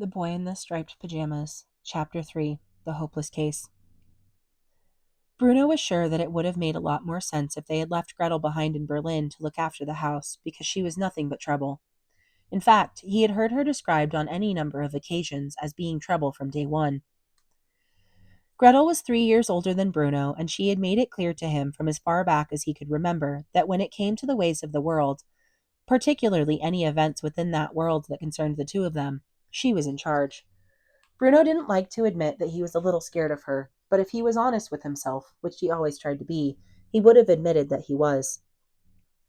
The Boy in the Striped Pajamas, Chapter 3, The Hopeless Case. Bruno was sure that it would have made a lot more sense if they had left Gretel behind in Berlin to look after the house, because she was nothing but trouble. In fact, he had heard her described on any number of occasions as being trouble from day one. Gretel was 3 years older than Bruno, and she had made it clear to him from as far back as he could remember that when it came to the ways of the world, particularly any events within that world that concerned the two of them, she was in charge. Bruno didn't like to admit that he was a little scared of her, but if he was honest with himself, which he always tried to be, he would have admitted that he was.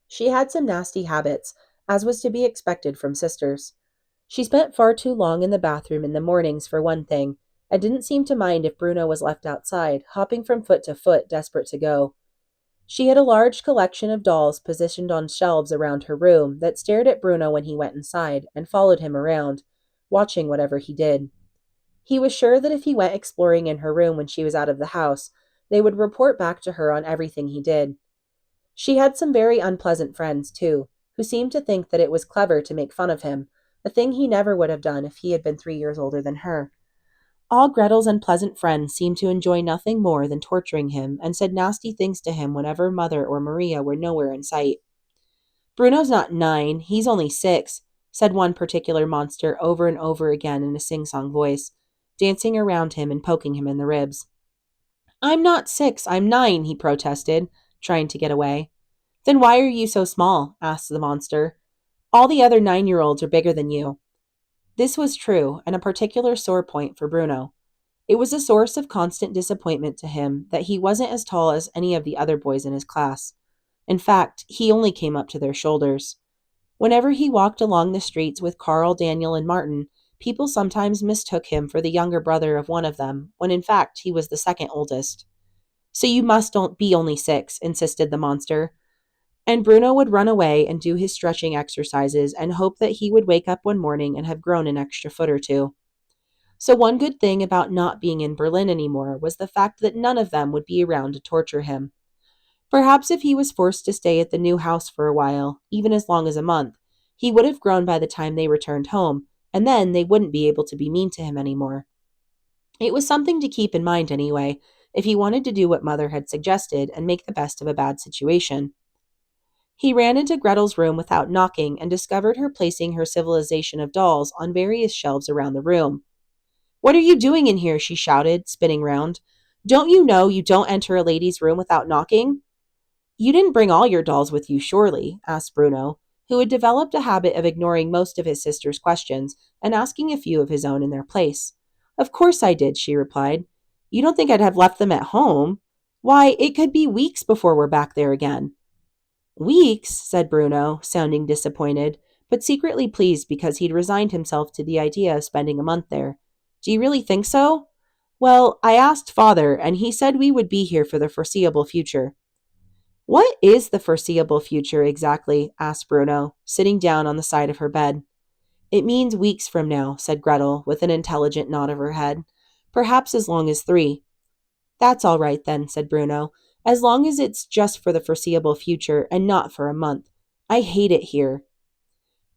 She had some nasty habits, as was to be expected from sisters. She spent far too long in the bathroom in the mornings, for one thing, and didn't seem to mind if Bruno was left outside, hopping from foot to foot, desperate to go. She had a large collection of dolls positioned on shelves around her room that stared at Bruno when he went inside and followed him around, watching whatever he did. He was sure that if he went exploring in her room when she was out of the house, they would report back to her on everything he did. She had some very unpleasant friends, too, who seemed to think that it was clever to make fun of him, a thing he never would have done if he had been 3 years older than her. All Gretel's unpleasant friends seemed to enjoy nothing more than torturing him and said nasty things to him whenever Mother or Maria were nowhere in sight. "Bruno's not 9, he's only 6, said one particular monster over and over again in a sing-song voice, dancing around him and poking him in the ribs. "I'm not 6, I'm 9, he protested, trying to get away. "Then why are you so small?" asked the monster. "All the other 9-year-olds are bigger than you." This was true, and a particular sore point for Bruno. It was a source of constant disappointment to him that he wasn't as tall as any of the other boys in his class. In fact, he only came up to their shoulders. Whenever he walked along the streets with Carl, Daniel, and Martin, people sometimes mistook him for the younger brother of one of them, when in fact he was the second oldest. "So you must don't be only 6, insisted the monster. And Bruno would run away and do his stretching exercises and hope that he would wake up one morning and have grown an extra foot or two. So one good thing about not being in Berlin anymore was the fact that none of them would be around to torture him. Perhaps if he was forced to stay at the new house for a while, even as long as a month, he would have grown by the time they returned home, and then they wouldn't be able to be mean to him anymore. It was something to keep in mind anyway, if he wanted to do what Mother had suggested and make the best of a bad situation. He ran into Gretel's room without knocking and discovered her placing her civilization of dolls on various shelves around the room. "What are you doing in here?" she shouted, spinning round. "Don't you know you don't enter a lady's room without knocking?" "You didn't bring all your dolls with you, surely?" asked Bruno, who had developed a habit of ignoring most of his sister's questions and asking a few of his own in their place. "Of course I did," she replied. "You don't think I'd have left them at home? Why, it could be weeks before we're back there again." "Weeks?" said Bruno, sounding disappointed, but secretly pleased because he'd resigned himself to the idea of spending a month there. "Do you really think so?" "Well, I asked Father, and he said we would be here for the foreseeable future." "What is the foreseeable future exactly?" asked Bruno, sitting down on the side of her bed. "It means weeks from now," said Gretel, with an intelligent nod of her head. "Perhaps as long as 3. "That's all right then," said Bruno, "as long as it's just for the foreseeable future and not for a month. I hate it here."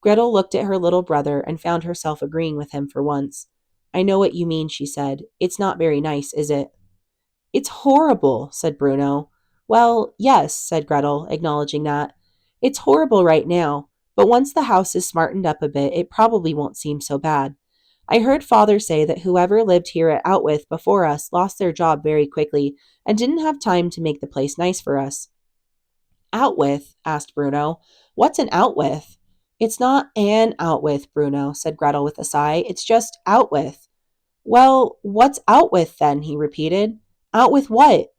Gretel looked at her little brother and found herself agreeing with him for once. "I know what you mean," she said. "It's not very nice, is it?" "It's horrible," said Bruno. "Well, yes," said Gretel, acknowledging that. "It's horrible right now, but once the house is smartened up a bit, it probably won't seem so bad. I heard Father say that whoever lived here at Outwith before us lost their job very quickly and didn't have time to make the place nice for us." "Outwith?" asked Bruno. "What's an outwith?" "It's not an outwith, Bruno," said Gretel with a sigh. "It's just outwith." "Well, what's outwith then?" he repeated. "Outwith what?"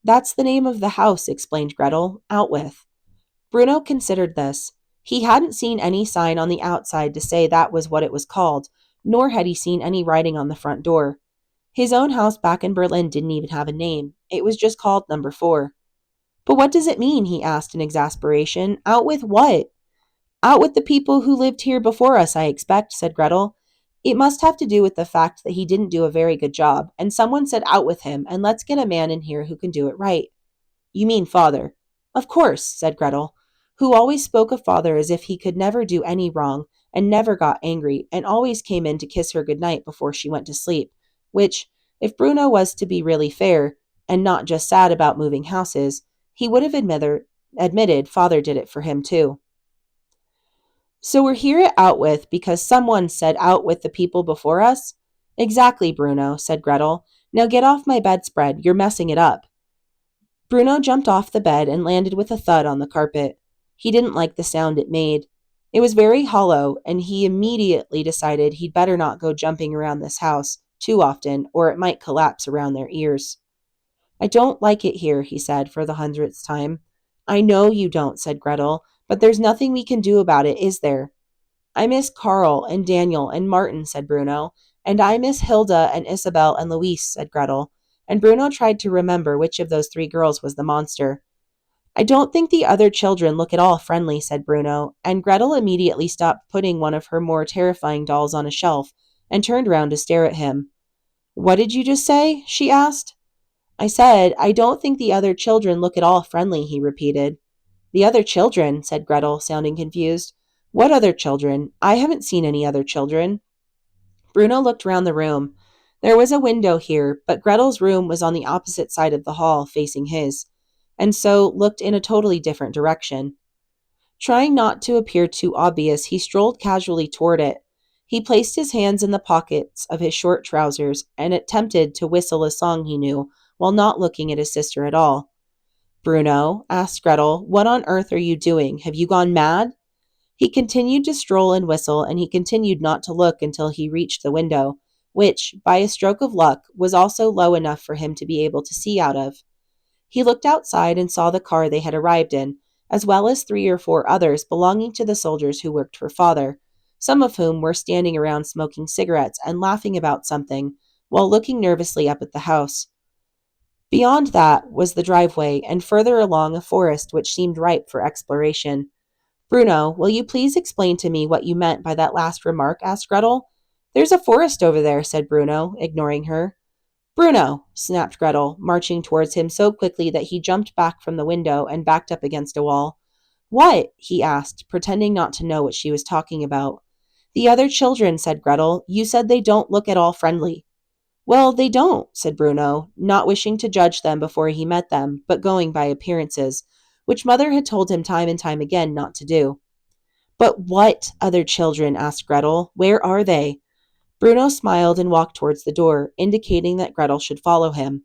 "That's the name of the house," explained Gretel. "Outwith." Bruno considered this. He hadn't seen any sign on the outside to say that was what it was called, nor had he seen any writing on the front door. His own house back in Berlin didn't even have a name. It was just called Number 4. "But what does it mean?" he asked in exasperation. "Out with what?" "Out with the people who lived here before us, I expect," said Gretel. "It must have to do with the fact that he didn't do a very good job, and someone said out with him, and let's get a man in here who can do it right." "You mean Father?" "Of course," said Gretel, who always spoke of Father as if he could never do any wrong, and never got angry and always came in to kiss her goodnight before she went to sleep, which, if Bruno was to be really fair and not just sad about moving houses, he would have admitted father did it for him too. So we're here at Outwith because someone said out with the people before us? Exactly, Bruno, said Gretel. Now get off my bedspread. You're messing it up. Bruno jumped off the bed and landed with a thud on the carpet. He didn't like the sound it made. It was very hollow, and he immediately decided he'd better not go jumping around this house too often, or it might collapse around their ears. I don't like it here, he said for the 100th time. I know you don't, said Gretel, but there's nothing we can do about it, is there? I miss Carl and Daniel and Martin, said Bruno. And I miss Hilda and Isabel and Louise, said Gretel. And Bruno tried to remember which of those three girls was the monster. I don't think the other children look at all friendly, said Bruno, and Gretel immediately stopped putting one of her more terrifying dolls on a shelf and turned round to stare at him. What did you just say? She asked. I said, I don't think the other children look at all friendly, he repeated. The other children, said Gretel, sounding confused. What other children? I haven't seen any other children. Bruno looked round the room. There was a window here, but Gretel's room was on the opposite side of the hall, facing his, and so looked in a totally different direction. Trying not to appear too obvious, he strolled casually toward it. He placed his hands in the pockets of his short trousers and attempted to whistle a song he knew, while not looking at his sister at all. Bruno, asked Gretel, what on earth are you doing? Have you gone mad? He continued to stroll and whistle, and he continued not to look until he reached the window, which, by a stroke of luck, was also low enough for him to be able to see out of. He looked outside and saw the car they had arrived in, as well as 3 or 4 others belonging to the soldiers who worked for father, some of whom were standing around smoking cigarettes and laughing about something, while looking nervously up at the house. Beyond that was the driveway, and further along a forest which seemed ripe for exploration. Bruno, will you please explain to me what you meant by that last remark? Asked Gretel. There's a forest over there, said Bruno, ignoring her. Bruno, snapped Gretel, marching towards him so quickly that he jumped back from the window and backed up against a wall. What? He asked, pretending not to know what she was talking about. The other children, said Gretel. You said they don't look at all friendly. Well, they don't, said Bruno, not wishing to judge them before he met them, but going by appearances, which Mother had told him time and time again not to do. But what other children? Asked Gretel. Where are they? Bruno smiled and walked towards the door, indicating that Gretel should follow him.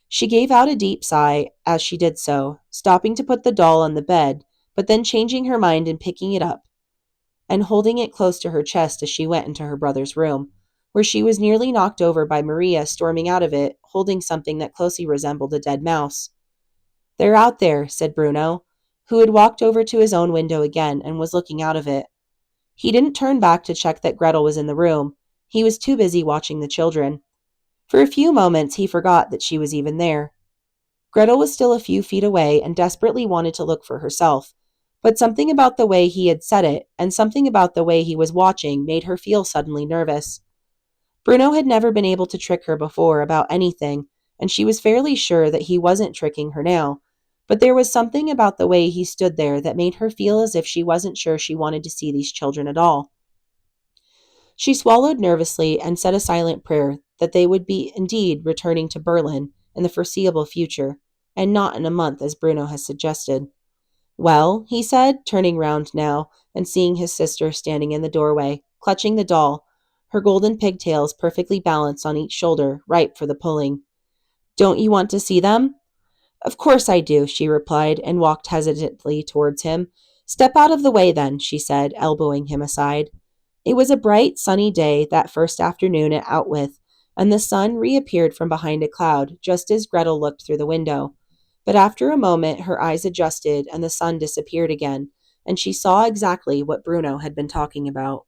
She gave out a deep sigh as she did so, stopping to put the doll on the bed, but then changing her mind and picking it up and holding it close to her chest as she went into her brother's room, where she was nearly knocked over by Maria storming out of it, holding something that closely resembled a dead mouse. They're out there, said Bruno, who had walked over to his own window again and was looking out of it. He didn't turn back to check that Gretel was in the room. He was too busy watching the children. For a few moments he forgot that she was even there. Gretel was still a few feet away and desperately wanted to look for herself, but something about the way he had said it and something about the way he was watching made her feel suddenly nervous. Bruno had never been able to trick her before about anything, and she was fairly sure that he wasn't tricking her now, but there was something about the way he stood there that made her feel as if she wasn't sure she wanted to see these children at all. She swallowed nervously and said a silent prayer that they would be indeed returning to Berlin in the foreseeable future, and not in a month as Bruno has suggested. Well, he said, turning round now and seeing his sister standing in the doorway, clutching the doll, her golden pigtails perfectly balanced on each shoulder, ripe for the pulling. Don't you want to see them? Of course I do, she replied, and walked hesitantly towards him. Step out of the way, then, she said, elbowing him aside. It was a bright, sunny day that first afternoon at Outwith, and the sun reappeared from behind a cloud just as Gretel looked through the window. But after a moment her eyes adjusted and the sun disappeared again, and she saw exactly what Bruno had been talking about.